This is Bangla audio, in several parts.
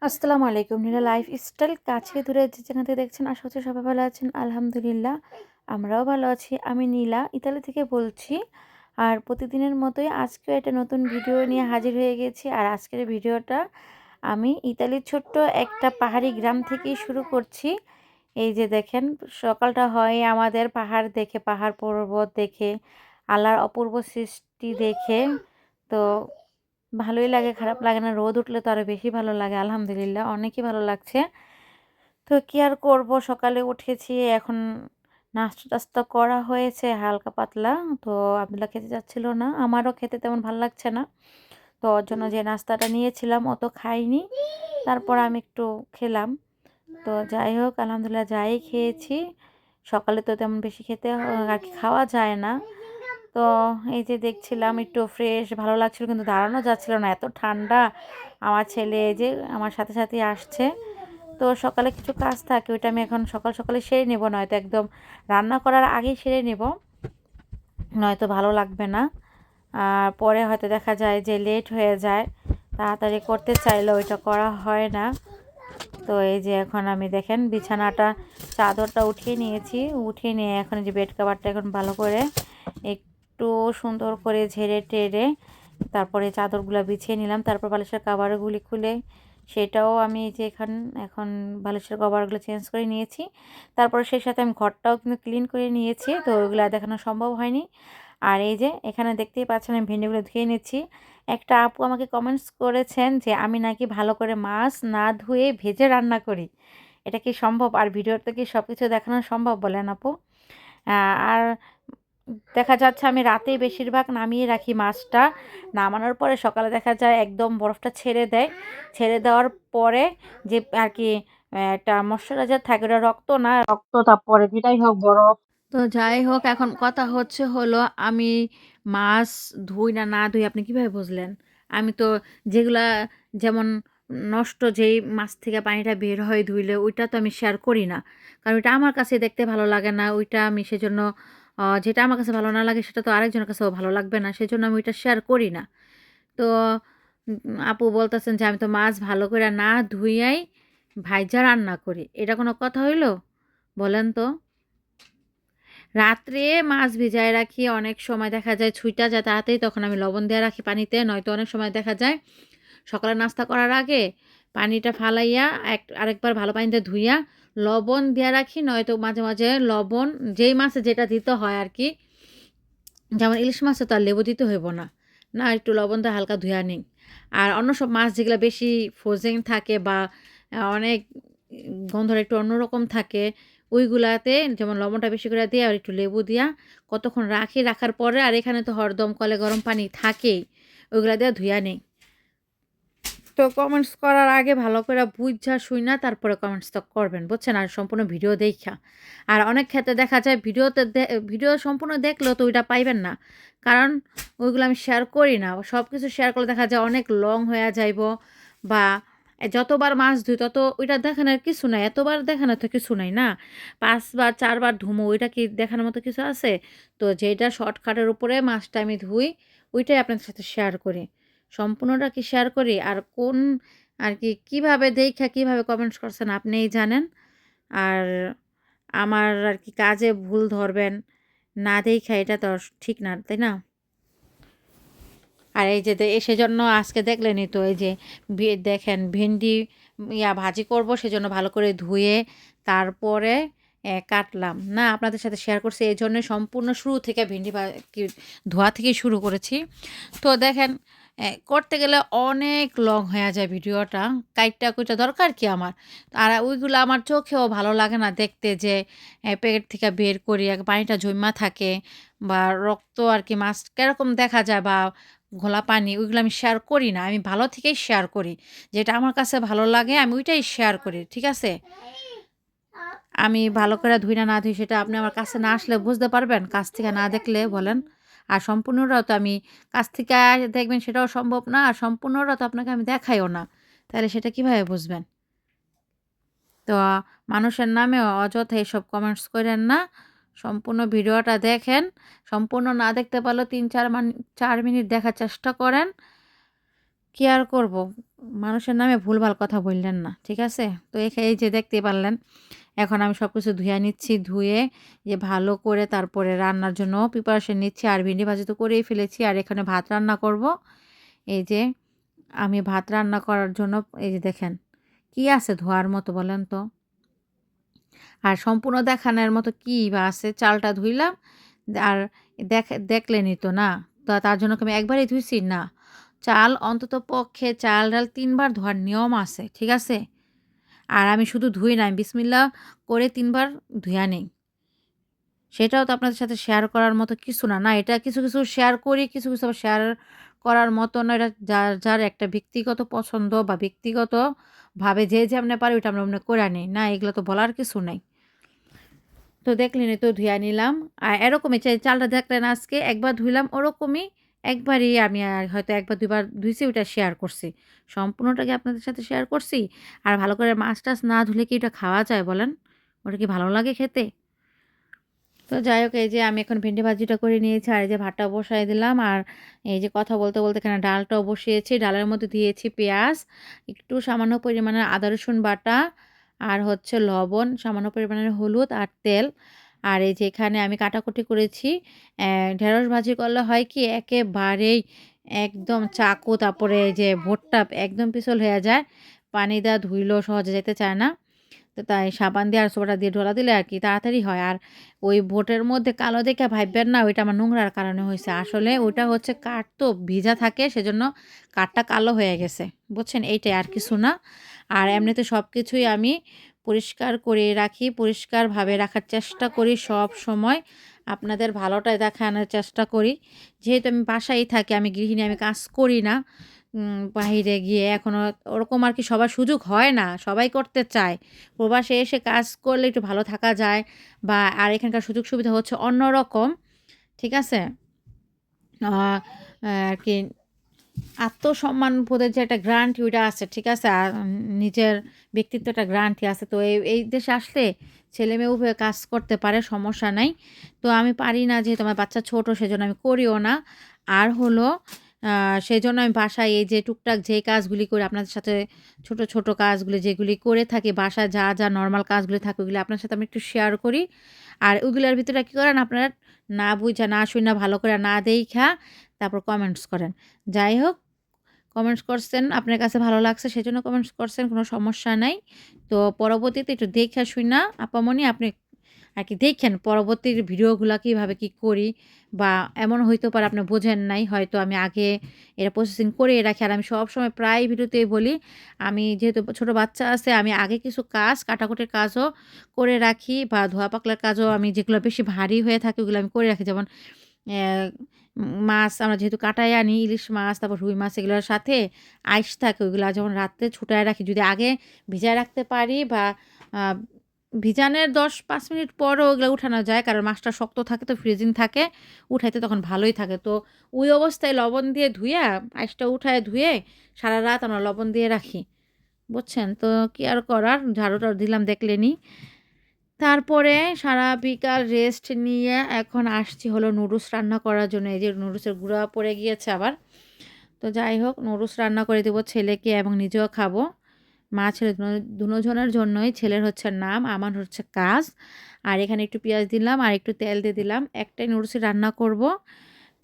আসসালামু আলাইকুম। নীলা লাইফস্টাইল কাছে দূরে যে যেখান থেকে দেখছেন আশা করছি সবাই ভালো আছেন। আলহামদুলিল্লাহ আমরাও ভালো আছি। আমি নীলা ইতালি থেকে বলছি। আর প্রতিদিনের মতোই আজকেও একটা নতুন ভিডিও নিয়ে হাজির হয়ে গেছি। আর আজকের ভিডিওটা আমি ইতালির ছোট্ট একটা পাহাড়ি গ্রাম থেকেই শুরু করছি। এই যে দেখেন সকালটা হয় আমাদের পাহাড় দেখে, পাহাড় পর্বত দেখে, আল্লাহর অপূর্ব সৃষ্টি দেখে। তো ভালোই লাগে, খারাপ লাগে না। রোদ উঠলে তো আরো বেশি ভালো লাগে। আলহামদুলিল্লাহ অনেকই ভালো লাগছে। তো কি আর করব, সকালে উঠেছি এখন নাস্তা-টাস্তা করা হয়েছে হালকা পাতলা। তো আব্দুল্লাহ খেতে চাচ্ছিল না, আমারও খেতে তেমন ভালো লাগছে না। তো ওর জন্য যে নাস্তাটা নিয়েছিলাম অত খাইনি, তারপর আমি একটু খেলাম। তো যাই হোক আলহামদুলিল্লাহ যাই খেয়েছি। সকালে তো তেমন বেশি খেতে আর কি খাওয়া যায় না। তো এই যে দেখছিলাম একটু ফ্রেশ ভালো লাগছিল, কিন্তু দাঁড়ানো যাচ্ছিল না, এত ঠান্ডা। আমার ছেলে এই যে আমার সাথে সাথে আসছে। তো সকালে কিছু কাজ থাকে, ওইটা আমি এখন সকাল সকালে সেরে নেব, নয়তো একদম রান্না করার আগেই সেরে নেব, নয়তো ভালো লাগবে না। আর পরে হয়তো দেখা যায় যে লেট হয়ে যায়, তাড়াতাড়ি করতে চাইলে ওইটা করা হয় না। তো এই যে এখন আমি দেখেন বিছানাটা চাদরটা উঠিয়ে নিয়েছি, উঠিয়ে নিয়ে এখন যে বেড কভারটা এখন ভালো করে একটু সুন্দর করে ঝেড়ে টেড়ে তারপরে চাদরগুলো বিছিয়ে নিলাম। তারপর বালিশের কভারগুলি খুলে সেটাও আমি যে এখন বালিশের কভারগুলো চেঞ্জ করে নিয়েছি। তারপরে সেই সাথে আমি ঘরটাও কিন্তু ক্লিন করে নিয়েছি, তো ওইগুলো দেখানো সম্ভব হয়নি। আর এই যে এখানে দেখতেই পাচ্ছেন আমি ভেন্ডিগুলো ধুয়ে নিচ্ছি। একটা আপু আমাকে কমেন্টস করেছেন যে আমি নাকি ভালো করে মাছ না ধুয়ে ভেজে রান্না করি, এটা কি সম্ভব? আর ভিডিওতে কি সব কিছু দেখানো সম্ভব বলেন আপু? আর দেখা যাচ্ছে আমি রাতেই বেশিরভাগ নামিয়ে রাখি মাছটা। নামানোর পরে সকালে দেখা যায় একদম বরফটা ছেড়ে দেয়। ছেড়ে দেওয়ার পরে যে আর কি একটা ময়শ্চারাইজার থাকে, ওটা রক্ত না, রক্ত তারপরে যেটাই হোক বরফ। তো যাই হোক এখন কথা হচ্ছে হলো আমি মাছ ধুই না না ধুই আপনি কিভাবে বুঝলেন? আমি তো যেগুলা যেমন নষ্ট যেই মাছ থেকে পানিটা বের হয় ধুইলে ওইটা তো আমি শেয়ার করি না। কারণ ওইটা আমার কাছে দেখতে ভালো লাগে না। ওইটা আমি সেজন্য যেটা আমার কাছে ভালো না লাগে সেটা তো আরেকজনের কাছেও ভালো লাগবে না। সেজন্য আমি ওইটা শেয়ার করি না। তো আপু বলতেছেন যে আমি তো মাছ ভালো করে না ধুইয়াই ভাইজা রান্না করি। এটা কোনো কথা হইলো? বলেন তো? রাত্রে মাছ ভিজায় রাখি, অনেক সময় দেখা যায় ছুইটা যায় তাড়াতাড়ি, তখন আমি লবণ দিয়ে রাখি পানিতে। নয়তো অনেক সময় দেখা যায় সকালে নাস্তা করার আগে পানিটা ফালাইয়া আরেকবার ভালো পানিতে ধুইয়া লবণ দিয়া রাখি। নয়তো মাঝে মাঝে লবণ যেই মাছে যেটা দিতে হয় আর কি, যেমন ইলিশ মাছে তো আর লেবু দিতে হইব না, না একটু লবণ দিয়ে হালকা ধুয়া নিই। আর অন্য সব মাছ যেগুলো বেশি ফ্রোজেন থাকে বা অনেক গন্ধটা একটু অন্যরকম থাকে, ওইগুলাতে যেমন লবণটা বেশি করে দিয়ে আর একটু লেবু দিয়া কতক্ষণ রাখি, রাখার পরে আর এখানে তো হরদম কলে গরম পানি থাকেই, ওইগুলা দিয়ে ধুয়া নেই। তো কমেন্টস করার আগে ভালো করে বুইঝা শুইনা তারপরে কমেন্টসটা করবেন, বুঝছেন? আর সম্পূর্ণ ভিডিও দেইখা। আর অনেক ক্ষেত্রে দেখা যায় ভিডিও সম্পূর্ণ দেখলেও তো ওইটা পাইবেন না। কারণ ওইগুলো আমি শেয়ার করি না। সব কিছু শেয়ার করলে দেখা যায় অনেক লং হইয়া যাইব, বা যতবার মাছ ধুই তত ওইটা দেখানোর কিছু নাই। এতবার দেখানোর তো কিছু নাই না? ৫ বার ৪ বার ধুমো, ওইটা কি দেখানোর মতো কিছু আছে? তো যেটা শর্টকাটের উপরে মাছটা আমি ধুই, ওইটাই আপনাদের সাথে শেয়ার করি। সম্পূর্ণটা কি শেয়ার করি? আর কোন আর কি কিভাবে দেইখা কিভাবে কমেন্টস করছেন আপনিই জানেন। আর আমার আর কি কাজে ভুল ধরবেন না দেইখা, এটা তো আর ঠিক না, তাই না? আর এই যে সেজন্য আজকে দেখলেনই তো এই যে দেখেন ভেন্ডি ভাজি করব, সেজন্য ভালো করে ধুয়ে তারপরে কাটলাম। না আপনাদের সাথে শেয়ার করছি এইজন্য সম্পূর্ণ শুরু থেকে ভেন্ডি ধোয়া থেকেই শুরু করেছি। তো দেখেন করতে গেলে অনেক লং হয়ে যায় ভিডিওটা, কাইটটা কুইটা দরকার কি আমার? আর ওইগুলো আমার চোখেও ভালো লাগে না দেখতে, যে প্যাকেট থেকে বের করি পানিটা জমা থাকে, বা রক্ত আর কি মাছ কিরকম দেখা যায়, বা ঘোলা পানি, ওইগুলো আমি শেয়ার করি না। আমি ভালো থেকেই শেয়ার করি, যেটা আমার কাছে ভালো লাগে আমি ওইটাই শেয়ার করি, ঠিক আছে? আমি ভালো করে ধুই না না ধুই সেটা আপনি আমার কাছে না আসলে বুঝতে পারবেন, কাছ থেকে না দেখলে বলেন? আর সম্পূর্ণটাও তো আমি কাছ থেকে দেখবেন সেটাও সম্ভব না, আর সম্পূর্ণটা তো আপনাকে আমি দেখাইও না। তাহলে সেটা কিভাবে বুঝবেন? তো মানুষের নামে অযথা এসব কমেন্টস কইরেন না। সম্পূর্ণ ভিডিওটা দেখেন। সম্পূর্ণ না দেখতে পারলেও ৩-৪ মিনিট দেখার চেষ্টা করেন। কি আর করব? মানুষের নামে ভুলভাল কথা বললেন না, ঠিক আছে? তো এই যে দেখতে পারলেন, এখন আমি সব কিছু ধুয়ে নিচ্ছি। ধুয়ে যে ভালো করে তারপরে রান্নার জন্য প্রিপারেশন নিচ্ছি। আর ভেন্ডি ভাজি তো করেই ফেলেছি। আর এখানে ভাত রান্না করব। এই যে আমি ভাত রান্না করার জন্য এই যে দেখেন, কি আছে ধোয়ার মতো বলেন তো? আর সম্পূর্ণ দেখানোর মতো কী বা আছে? চালটা ধুইলাম, আর দেখলেনই তো না? তো তার জন্য কি আমি একবারেই ধুইছি? না। চাল অন্ততপক্ষে চাল-ডাল ৩ বার ধোয়ার নিয়ম আছে, ঠিক আছে? আর আমি শুধু ধুই না, আমি বিসমিল্লাহ করে ৩ বার ধুইয়া নেই। সেটাও তো আপনাদের সাথে শেয়ার করার মতো কিছু না। না, এটা কিছু, কিছু শেয়ার করি, কিছু, কিছু আবার শেয়ার করার মতো না। এটা যার একটা ব্যক্তিগত পছন্দ বা ব্যক্তিগতভাবে যে যেমনে পারে ওইটা আমরা ওমনে কইরা নেই। না, এগুলো তো বলার কিছু নাই। তো দেখলেনই তো ধুইয়া নিলাম। আর এরকমই চালটা দেখলেন আজকে একবার ধুইলাম ওরকমই একবারই আমি হয়তো ১ বার ২ বার ধুইছি ওইটা শেয়ার করছি। সম্পূর্ণটা কি আপনাদের সাথে শেয়ার করছি? আর ভালো করে মাছ-টাছ না ধুলে কি ওটা খাওয়া যায় বলেন? ওটা কি ভালো লাগে খেতে? তো যাই হোক, এই যে আমি এখন ভেন্ডি ভাজিটা করে নিয়েছি আর এই যে ভাতটা বসায় দিলাম। আর এই যে কথা বলতে, বলতে এখানে ডালটাও বসিয়েছি। ডালের মধ্যে দিয়েছি পেঁয়াজ, একটু সামান্য পরিমাণের আদা রসুন বাটা, আর হচ্ছে লবণ, সামান্য পরিমাণের হলুদ আর তেল। আর এই যে এখানে আমি কাটাকুটি করেছি। ঢেঁড়স ভাজি করলে হয় কি একেবারেই একদম চাকু তারপরে এই যে ভোটটা একদম পিছল হয়ে যায়। পানি দেওয়া ধুইলেও সহজে যেতে চায় না। তো তাই সাবান দিয়ে আর সোডা দিয়ে ঢোলা দিলে আর কি তাড়াতাড়ি হয়। আর ওই বোটের মধ্যে কালো দেখে ভাববেন না ওইটা আমার নোংরার কারণে হইছে। আসলে ওইটা হচ্ছে কাঠ তো ভিজা থাকে সেজন্য কাঠটা কালো হয়ে গেছে। বুঝছেন? এইটাই আর কিছু না। আর এমনিতে সবকিছুই আমি পরিষ্কার করে রাখি। পরিষ্কারভাবে রাখার চেষ্টা করি সবসময়। আপনাদের ভালোটাই দেখানোর চেষ্টা করি। যেহেতু আমি বাসায়ই থাকি, আমি গৃহিণী, আমি কাজ করি না। বাহিরে গিয়ে এখনো ওরকম আর কি সবার সুযোগ হয় না। সবাই করতে চায়। প্রবাসে এসে কাজ করলে একটু ভালো থাকা যায় বা আর এখানকার সুযোগ সুবিধা হচ্ছে অন্যরকম। ঠিক আছে? আ আরকি আত্মসম্মানবোধের যে একটা গ্রান্টি ওইটা আছে, ঠিক আছে? নিজের ব্যক্তিত্ব একটা গ্রান্টি আছে। তো এই দেশে আসলে ছেলে-মেয়ে উভয়ে কাজ করতে পারে, সমস্যা নাই। তো আমি পারি না যেহেতু আমার বাচ্চা ছোট সেজন্য আমি করিও না। আর হলো সেজন্য আমি বাসায় এই যে টুকটাক যে কাজগুলি করি আপনাদের সাথে ছোট, ছোট কাজগুলি যেগুলি করে থাকি বাসায় যা নরমাল কাজগুলি থাকে ওগুলি আপনার সাথে আমি একটু শেয়ার করি। আর ওগুলার ভিতরে কি করেন আপনারা না বুইঝা না শুইনা ভালো করে না দেইখা তারপর কমেন্টস করেন। যাই হোক, কমেন্টস করছেন, আপনার কাছে ভালো লাগছে সেজন্য কমেন্টস করছেন, কোনো সমস্যা নাই। তো পরবর্তীতে একটু দেইখা শুইনা আপামনি আপনি আরকি দেখেন পরবর্তীর ভিডিওগুলা কিভাবে কি করি বা এমন হইতে পারে আপনি বোঝেন নাই। হয়তো আমি আগে এটা প্রসেসিং করে রাখি। আর আমি সবসময় প্রায় ভিডিওতেই বলি, আমি যেহেতু ছোট বাচ্চা আছে আমি আগে কিছু কাজ কাটাকুটির কাজও করে রাখি বা ধোয়া পাকলার কাজও আমি যেগুলো বেশি ভারী হয়ে থাকে ওগুলো আমি করে রাখি। যেমন অ্যা মাছ আমরা যেহেতু কাটায় আনি, ইলিশ মাছ, তারপর রুই মাছ এগুলোর সাথে আইস থাকে ওইগুলা যেমন রাত্রে ছুটায় রাখি। যদি আগে ভিজায় রাখতে পারি বা আ ভিজানোর ১০-৫ মিনিট পরও ওগুলা উঠানো যায়। কারণ মাছটা শক্ত থাকে তো ফ্রিজিং থাকে। উঠাইতে তখন ভালোই থাকে। তো ওই অবস্থায় লবণ দিয়ে ধুইয়া আইসটা উঠায় ধুয়ে সারারাত আমরা লবণ দিয়ে রাখি। বুঝছেন? তো কি আর করার? ঝাড়ু-টাড়ু দিলাম দেখলেনই। তারপরে সারা বিকাল রেস্ট নিয়ে এখন আসছি হলো নুডলস রান্না করার জন্য। এই যে নুডলসের গুঁড়া পড়ে গিয়েছে আবার। তো যাই হোক নুডলস রান্না করে দেবো ছেলেকে এবং নিজেও খাবো। মা ছেলে দুজনের জন্যই। ছেলের হচ্ছে নাম, আমার হচ্ছে কাজ। আর এখানে একটু পেঁয়াজ দিলাম আর একটু তেল দিয়ে দিলাম। একটাই নুডলসই রান্না করব।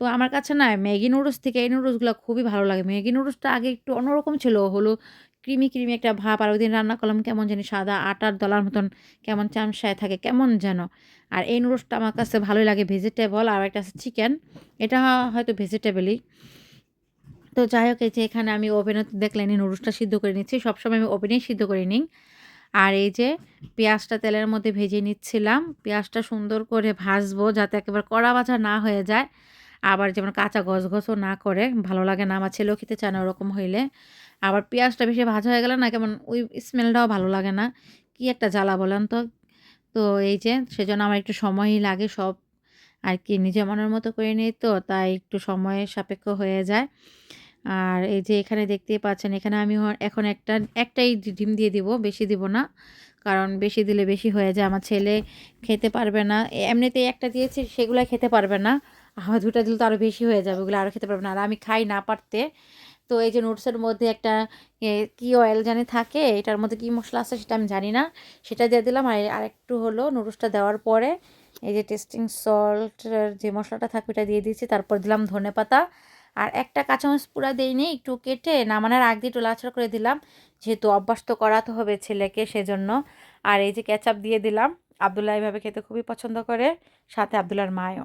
তো আমার কাছে না ম্যাগি নুডলস থেকে এই নুডলসগুলো খুবই ভালো লাগে। ম্যাগি নুডলসটা আগে একটু অন্যরকম ছিল। হলো ক্রিমি, ক্রিমি একটা ভাব। আর ওইদিন রান্না করলাম কেমন জানি সাদা আটার দলার মতন কেমন চামচায় থাকে কেমন যেন। আর এই নুডলসটা আমার কাছে ভালোই লাগে ভেজিটেবল আর একটা আছে চিকেন। এটা হয়তো ভেজিটেবলই। তো যাই হোক এই যে এখানে আমি ওভেনে দেখলেনই নুডলসটা সিদ্ধ করে নিচ্ছি। সবসময় আমি ওভেনেই সিদ্ধ করে নিই। আর এই যে পেঁয়াজটা তেলের মধ্যে ভেজে নিচ্ছিলাম। পেঁয়াজটা সুন্দর করে ভাজবো যাতে একেবারে কড়া ভাজা না হয়ে যায়। আবার যেমন কাঁচা গসগসও না করে, ভালো লাগে না। আমার ছেলেও খেতে চায় না ওরকম হইলে। আবার পেঁয়াজটা বেশি ভাজা হয়ে গেলে না কেমন ওই স্মেলটাও ভালো লাগে না। কি একটা জ্বালা বলেন তো? তো এই যে সেজন্য আমার একটু সময়ই লাগে সব আর কি নিজের মনের মতো করে নিই তো তাই একটু সময়ের সাপেক্ষ হয়ে যায়। আর এই যে এখানে দেখতেই পাচ্ছেন এখানে আমি এখন একটাই ডিম দিয়ে দিব, বেশি দিব না। কারণ বেশি দিলে বেশি হয়ে যায়। আমার ছেলে খেতে পারবে না। এমনিতেই একটা দিয়েছি সেগুলা খেতে পারবে না। আবার ২ টা দিলে তো আরও বেশি হয়ে যাবে। ওগুলো আরও খেতে পারবে না। আর আমি খাই না পারতে। তো এই যে নুডলসের মধ্যে একটা কি অয়েল জানি থাকে, এটার মধ্যে কি মশলা আছে সেটা আমি জানি না, সেটা দিয়ে দিলাম। আর আরেকটু হলো নুডলসটা দেওয়ার পরে এই যে টেস্টিং সল্ট যে মশলাটা থাকে ওটা দিয়ে দিয়েছি, তারপর দিলাম ধনেপাতা। আর একটা কাঁচামরিচ পুরা দেইনি, একটু কেটে নামানোর আগ দিয়ে একটু লাড়াচাড়া করে দিলাম, যেহেতু অভ্যাস তো করাতে হবে ছেলেকে সেজন্য। আর এই যে কেচাপ দিয়ে দিলাম। আব্দুল্লাহ এইভাবে খেতে খুবই পছন্দ করে, সাথে আব্দুল্লাহর মায়ও।